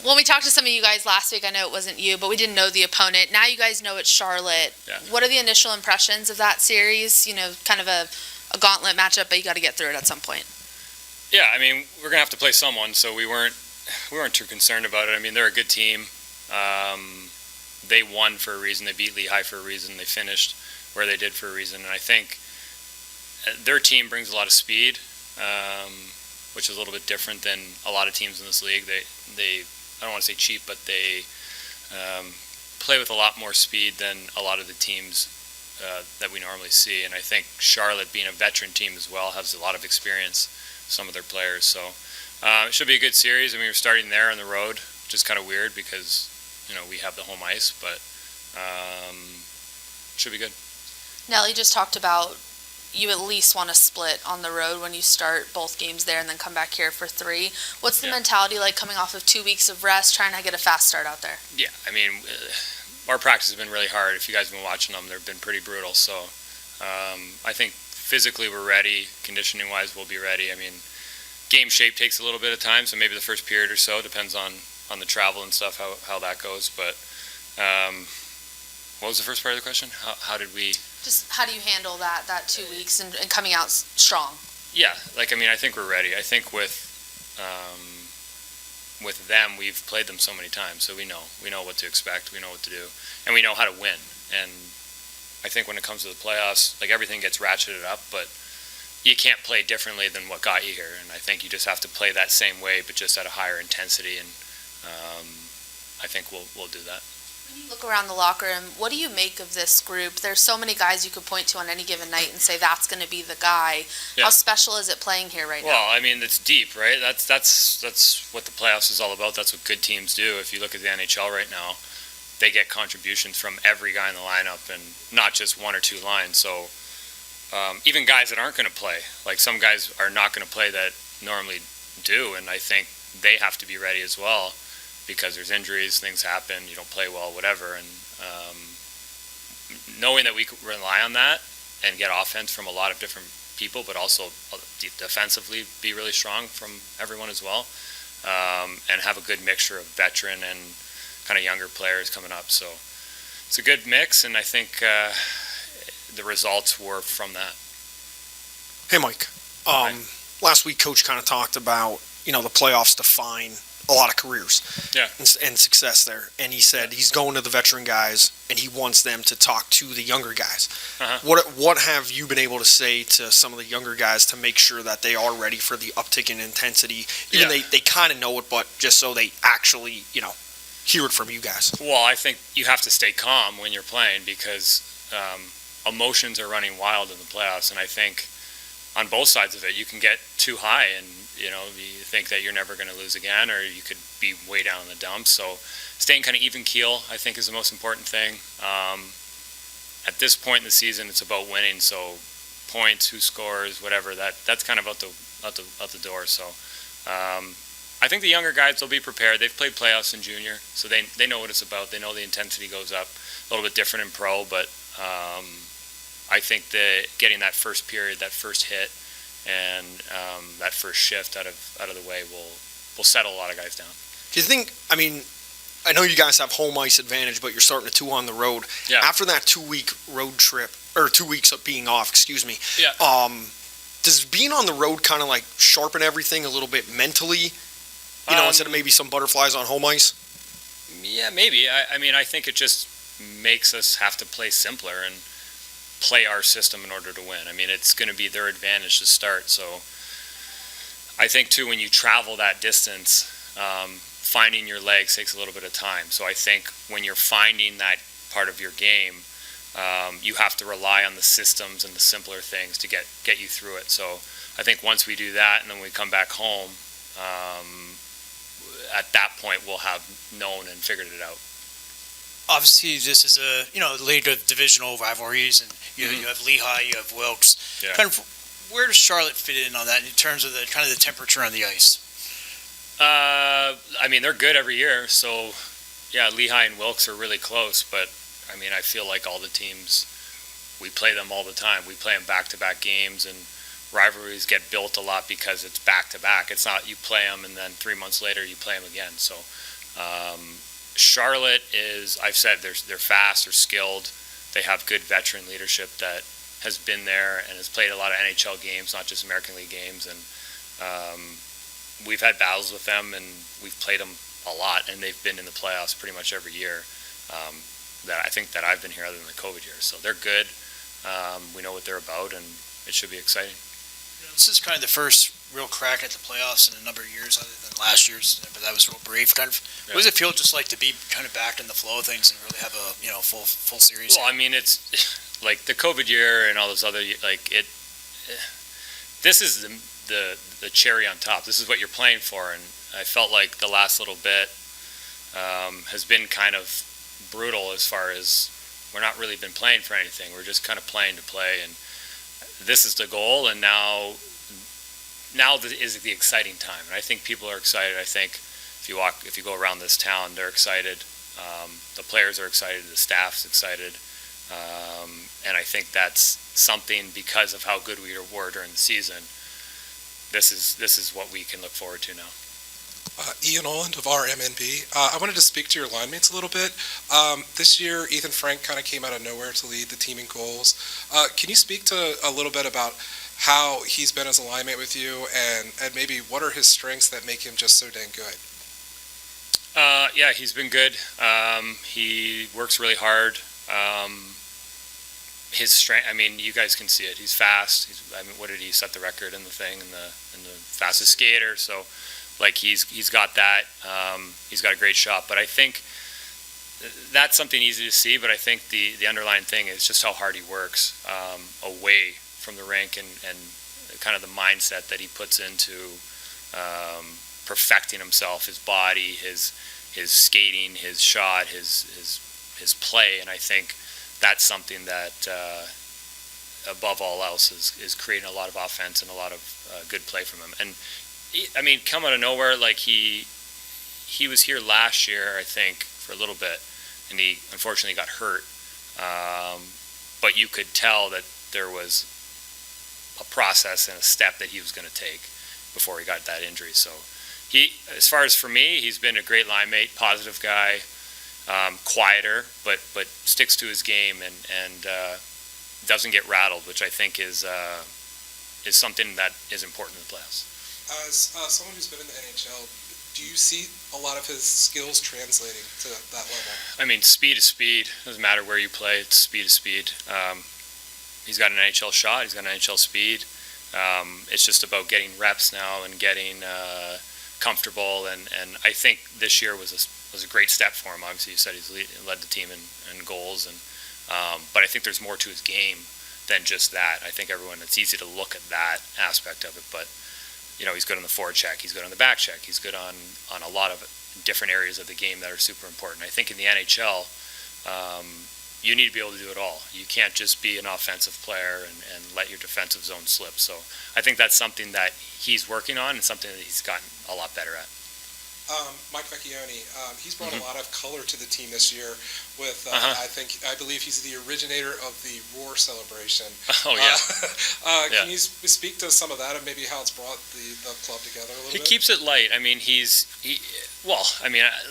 when we talked to some of you guys last week, I know it wasn't you, but we didn't know the opponent. Now you guys know it's Charlotte. Yeah. What are the initial impressions of that series? Kind of a gauntlet matchup, but you got to get through it at some point. Yeah, I mean, we're gonna have to play someone, so we weren't too concerned about it. I mean, they're a good team. They won for a reason. They beat Lehigh for a reason. They finished where they did for a reason. And I think their team brings a lot of speed, which is a little bit different than a lot of teams in this league. They I don't want to say cheap, but they play with a lot more speed than a lot of the teams that we normally see. And I think Charlotte, being a veteran team as well, has a lot of experience, some of their players. So it should be a good series. I mean, we're starting there on the road, which is kind of weird because, we have the home ice, but should be good. Nelly just talked about you at least want to split on the road when you start both games there and then come back here for 3. What's the mentality like coming off of 2 weeks of rest, trying to get a fast start out there? Yeah, I mean, our practice has been really hard. If you guys have been watching them, they've been pretty brutal. So I think physically we're ready. Conditioning-wise, we'll be ready. I mean, game shape takes a little bit of time, so maybe the first period or so depends on the travel and stuff, how that goes. But what was the first part of the question? How did we... Just how do you handle that 2 weeks and coming out strong? Yeah, I think we're ready. I think with them, we've played them so many times, so we know what to expect, we know what to do, and we know how to win. And I think when it comes to the playoffs, everything gets ratcheted up, but you can't play differently than what got you here. And I think you just have to play that same way, but just at a higher intensity. And I think we'll do that. When you look around the locker room, what do you make of this group? There's so many guys you could point to on any given night and say that's going to be the guy. Yeah. How special is it playing here right now? Well, I mean, it's deep, right? That's what the playoffs is all about. That's what good teams do. If you look at the NHL right now, they get contributions from every guy in the lineup and not just 1 or 2 lines. So even guys that aren't going to play, some guys are not going to play that normally do, and I think they have to be ready as well. Because there's injuries, things happen, you don't play well, whatever. And knowing that we can rely on that and get offense from a lot of different people, but also defensively be really strong from everyone as well, and have a good mixture of veteran and kind of younger players coming up. So it's a good mix, and I think the results were from that. Hey, Mike. Last week, Coach kind of talked about, the playoffs define a lot of careers and success there. And he said he's going to the veteran guys and he wants them to talk to the younger guys. Uh-huh. What have you been able to say to some of the younger guys to make sure that they are ready for the uptick in intensity? Even they kind of know it, but just so they actually, hear it from you guys. Well, I think you have to stay calm when you're playing because emotions are running wild in the playoffs. And I think on both sides of it, you can get too high and you think that you're never going to lose again, or you could be way down in the dumps. So staying kind of even keel, I think, is the most important thing. At this point in the season, it's about winning. So points, who scores, whatever, that's kind of out the door. So I think the younger guys will be prepared. They've played playoffs in junior, so they know what it's about. They know the intensity goes up a little bit different in pro, but I think that getting that first period, that first hit, and that first shift out of the way will settle a lot of guys down. Do you think? I mean, I know you guys have home ice advantage, but you're starting a 2 on the road. Yeah. After that 2-week road trip, or 2 weeks of being off, excuse me. Yeah. Does being on the road kind of sharpen everything a little bit mentally? Instead of maybe some butterflies on home ice. Yeah, maybe. I mean, I think it just makes us have to play simpler and play our system in order to win. I mean, it's going to be their advantage to start. So I think, too, when you travel that distance, finding your legs takes a little bit of time. So I think when you're finding that part of your game, you have to rely on the systems and the simpler things to get you through it. So I think once we do that and then we come back home, at that point we'll have known and figured it out. Obviously, this is a later divisional rivalries, and you have Lehigh, you have Wilkes. Yeah. Kind of, where does Charlotte fit in on that in terms of the kind of the temperature on the ice? I mean, they're good every year, so yeah, Lehigh and Wilkes are really close. But I mean, I feel like all the teams, we play them all the time. We play them back-to-back games, and rivalries get built a lot because it's back-to-back. It's not you play them and then 3 months later you play them again. So Charlotte is, I've said, they're fast, they're skilled, they have good veteran leadership that has been there and has played a lot of NHL games, not just American League games, and we've had battles with them, and we've played them a lot, and they've been in the playoffs pretty much every year that I think that I've been here other than the COVID years. So they're good. We know what they're about, and it should be exciting. This is kind of the first real crack at the playoffs in a number of years, other than last year's, but that was real brief. Kind of, what does it feel just like to be kind of back in the flow of things and really have a full series? Well, I mean, it's like the COVID year and all those other This is the cherry on top. This is what you're playing for, and I felt like the last little bit has been kind of brutal as far as we're not really been playing for anything. We're just kind of playing to play, and this is the goal, and now is the exciting time. And I think people are excited. I think if you go around this town, they're excited. The players are excited. The staff's excited. And I think that's something because of how good we were during the season. This is what we can look forward to now. Ian Oland of RMNB. I wanted to speak to your line mates a little bit. This year, Ethan Frank kind of came out of nowhere to lead the team in goals. Can you speak to a little bit about how he's been as a line mate with you, and maybe what are his strengths that make him just so dang good? Yeah, he's been good. He works really hard. His strength, I mean, you guys can see it. He's fast. What did he set the record in the thing in the fastest skater? So, like, he's got that. He's got a great shot. But I think that's something easy to see. But I think the underlying thing is just how hard he works away from the rink and kind of the mindset that he puts into perfecting himself, his body, his skating, his shot, his play. And I think that's something that, above all else, is creating a lot of offense and a lot of good play from him. And I mean, come out of nowhere, like he was here last year, I think, for a little bit, and he unfortunately got hurt. But you could tell that there was a process and a step that he was going to take before he got that injury. So as far as for me, he's been a great line mate, positive guy. Quieter, but sticks to his game and doesn't get rattled, which I think is something that is important in the playoffs. As someone who's been in the NHL, do you see a lot of his skills translating to that level? I mean, speed is speed. Doesn't matter where you play. It's speed is speed. He's got an NHL shot. He's got an NHL speed. It's just about getting reps now and getting comfortable. And I think this year was a great step for him. Obviously, you said he's led the team in goals, but I think there's more to his game than just that. I think it's easy to look at that aspect of it, but he's good on the forward check, he's good on the back check, he's good on a lot of different areas of the game that are super important. I think in the NHL, you need to be able to do it all. You can't just be an offensive player and let your defensive zone slip. So I think that's something that he's working on and something that he's gotten a lot better at. Mike Vecchione, he's brought a lot of color to the team this year with, I believe he's the originator of the Roar celebration. Oh, yeah. Can you speak to some of that and maybe how it's brought the club together a little bit? He keeps it light. I mean,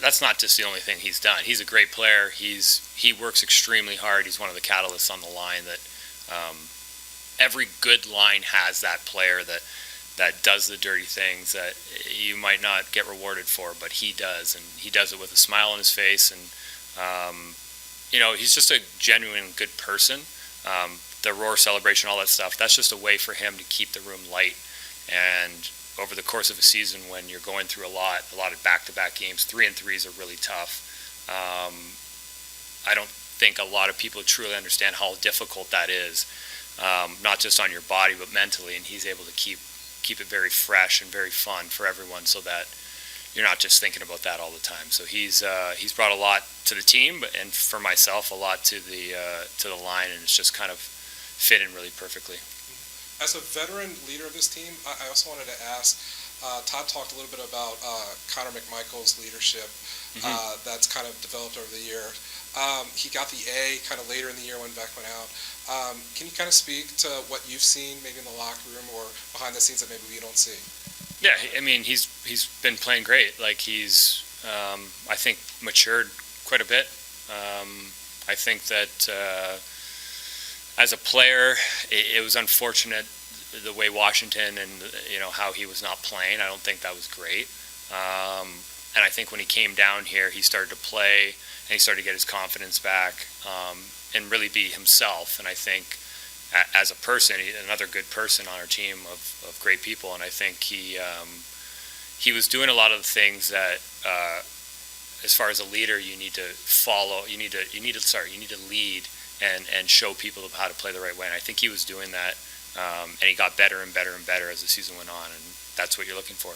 that's not just the only thing he's done. He's a great player. He works extremely hard. He's one of the catalysts on the line that every good line has that player that does the dirty things that you might not get rewarded for, but he does, and he does it with a smile on his face, and he's just a genuine good person. The Roar celebration, all that stuff, that's just a way for him to keep the room light. And over the course of a season, when you're going through a lot of back-to-back games, 3-3s are really tough. I don't think a lot of people truly understand how difficult that is, not just on your body, but mentally, and he's able to keep it very fresh and very fun for everyone, so that you're not just thinking about that all the time. So he's brought a lot to the team, and for myself, a lot to the line, and it's just kind of fit in really perfectly. As a veteran leader of this team, I also wanted to ask, Todd talked a little bit about Connor McMichael's leadership that's kind of developed over the year. He got the A kind of later in the year when Beck went out. Can you kind of speak to what you've seen maybe in the locker room or behind the scenes that maybe we don't see? Yeah, I mean, he's been playing great. Like, he's I think matured quite a bit. I think that as a player, it was unfortunate the way Washington and how he was not playing. I don't think that was great. And I think when he came down here, he started to play and he started to get his confidence back and really be himself. And I think as a person, another good person on our team of great people. And I think he was doing a lot of the things that, as far as a leader, you need to follow. You need to lead and show people how to play the right way. And I think he was doing that, and he got better and better and better as the season went on. And that's what you're looking for.